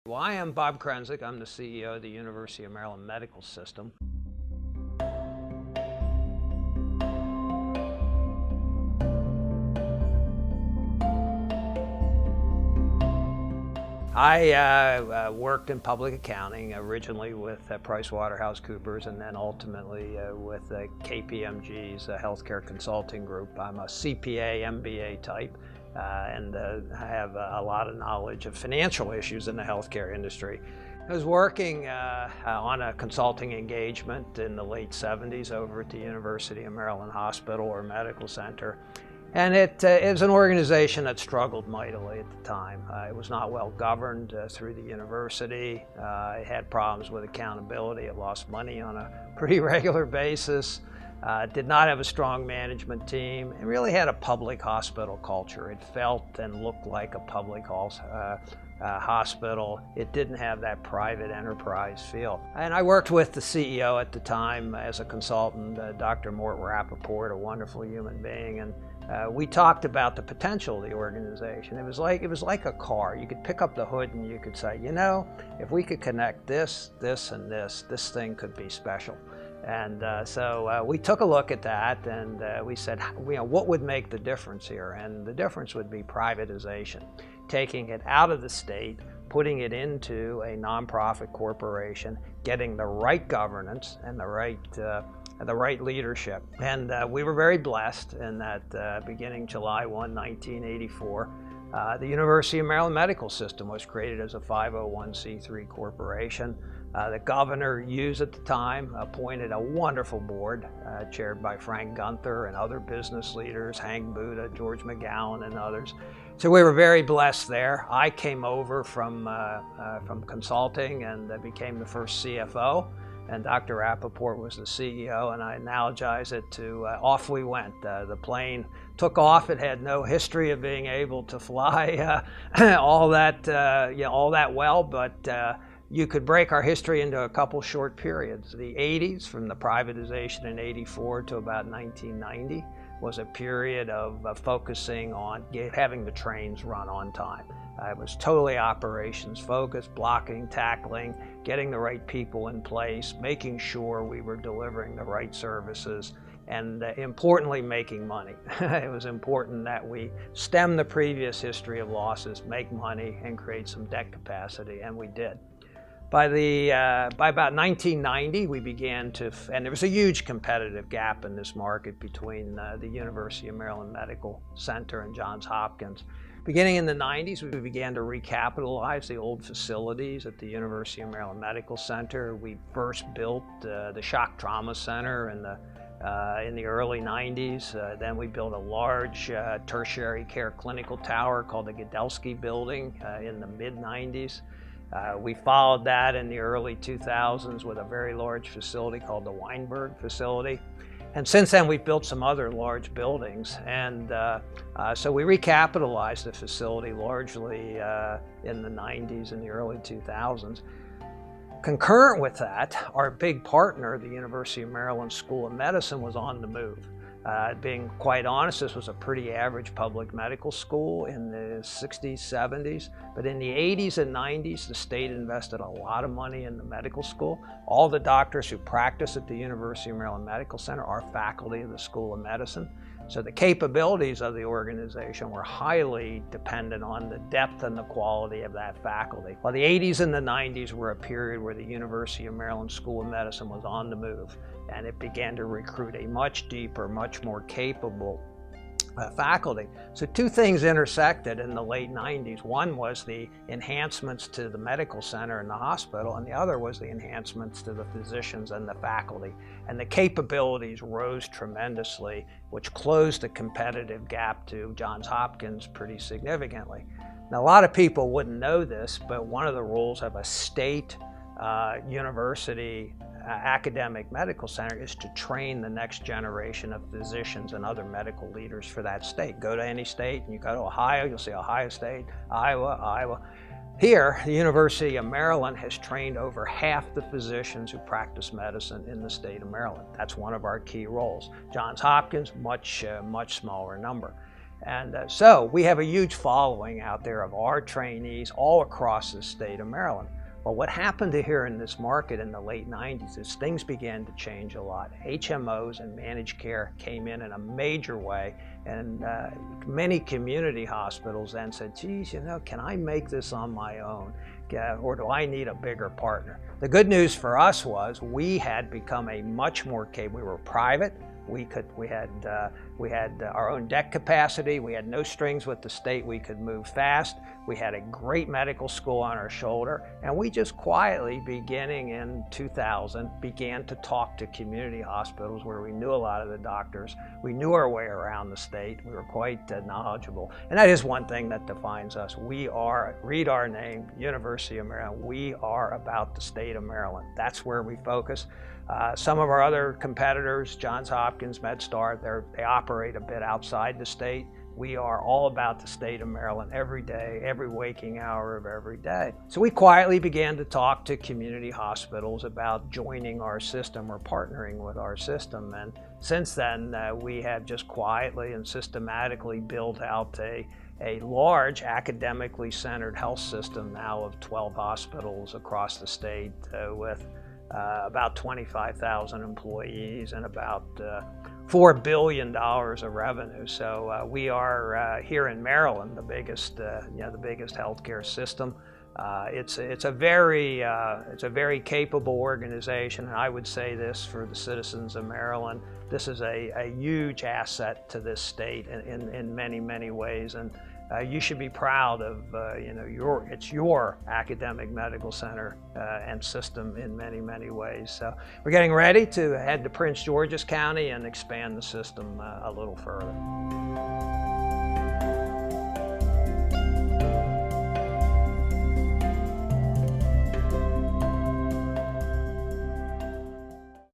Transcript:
Well, I am Bob Chrencik. I'm the CEO of the University of Maryland Medical System. I worked in public accounting, originally with PricewaterhouseCoopers and then ultimately with KPMG's healthcare consulting group. I'm a CPA, MBA type, and I have a lot of knowledge of financial issues in the healthcare industry. I was working on a consulting engagement in the late 70s over at the University of Maryland Hospital or Medical Center. And it was an organization that struggled mightily at the time. It was not well governed through the university. It had problems with accountability. It lost money on a pretty regular basis. Did not have a strong management team. It really had a public hospital culture. It felt and looked like a public hospital. It didn't have that private enterprise feel. And I worked with the CEO at the time as a consultant, Dr. Mort Rappaport, a wonderful human being, and we talked about the potential of the organization. It was like a car. You could pick up the hood and you could say, you know, if we could connect this, this, and this thing could be special. And so we took a look at that, and we said, you know, what would make the difference here? And the difference would be privatization, taking it out of the state, putting it into a nonprofit corporation, getting the right governance and the right leadership. And we were very blessed in that beginning July 1, 1984, the University of Maryland Medical System was created as a 501c3 corporation. The governor Hughes at the time appointed a wonderful board chaired by Frank Gunther and other business leaders, Hank Buddha, George McGowan, and others. So we were very blessed there. I came over from consulting and became the first CFO. And Dr. Rappaport was the CEO, and I analogize it to off we went. The plane took off. It had no history of being able to fly all that well, but you could break our history into a couple short periods. The 80s, from the privatization in 84 to about 1990, was a period of focusing on having the trains run on time. It was totally operations focused, blocking, tackling, getting the right people in place, making sure we were delivering the right services, and importantly, making money. It was important that we stem the previous history of losses, make money, and create some debt capacity, and we did. By about 1990, we began to, and there was a huge competitive gap in this market between the University of Maryland Medical Center and Johns Hopkins. Beginning in the 90s, we began to recapitalize the old facilities at the University of Maryland Medical Center. We first built the Shock Trauma Center in the early 90s. Then we built a large tertiary care clinical tower called the Gudelsky Building in the mid-90s. We followed that in the early 2000s with a very large facility called the Weinberg facility. And since then, we've built some other large buildings. And so we recapitalized the facility largely in the 90s and the early 2000s. Concurrent with that, our big partner, the University of Maryland School of Medicine, was on the move. Being quite honest, this was a pretty average public medical school in the 60s, 70s. But in the 80s and 90s, the state invested a lot of money in the medical school. All the doctors who practice at the University of Maryland Medical Center are faculty of the School of Medicine. So the capabilities of the organization were highly dependent on the depth and the quality of that faculty. Well, the 80s and the 90s were a period where the University of Maryland School of Medicine was on the move, and it began to recruit a much deeper, much more capable faculty. So two things intersected in the late 90s. One was the enhancements to the medical center and the hospital, and the other was the enhancements to the physicians and the faculty. And the capabilities rose tremendously, which closed the competitive gap to Johns Hopkins pretty significantly. Now, a lot of people wouldn't know this, but one of the rules of a state university academic medical center is to train the next generation of physicians and other medical leaders for that state. Go to any state, and you go to Ohio, you'll see Ohio State, Iowa. Here, the University of Maryland has trained over half the physicians who practice medicine in the state of Maryland. That's one of our key roles. Johns Hopkins, much smaller number. And so we have a huge following out there of our trainees all across the state of Maryland. Well, what happened here in this market in the late 90s is things began to change a lot. HMOs and managed care came in a major way, and many community hospitals then said, geez, you know, can I make this on my own? Or do I need a bigger partner? The good news for us was we had become a much more capable, we were private, we had our own debt capacity, we had no strings with the state, we could move fast, we had a great medical school on our shoulder, and we just quietly, beginning in 2000, began to talk to community hospitals where we knew a lot of the doctors, we knew our way around the state, we were quite knowledgeable. And that is one thing that defines us. We are, read our name, University of Maryland, we are about the state of Maryland. That's where we focus. Some of our other competitors, Johns Hopkins, MedStar, they operate a bit outside the state. We are all about the state of Maryland every day, every waking hour of every day. So we quietly began to talk to community hospitals about joining our system or partnering with our system. And since then, we have just quietly and systematically built out a large academically centered health system now of 12 hospitals across the state with about 25,000 employees and about $4 billion of revenue. So we are here in Maryland the biggest healthcare system. It's a very capable organization, and I would say this for the citizens of Maryland. This is a huge asset to this state in many ways, and you should be proud of it's your academic medical center and system in many ways. So we're getting ready to head to Prince George's County and expand the system a little further.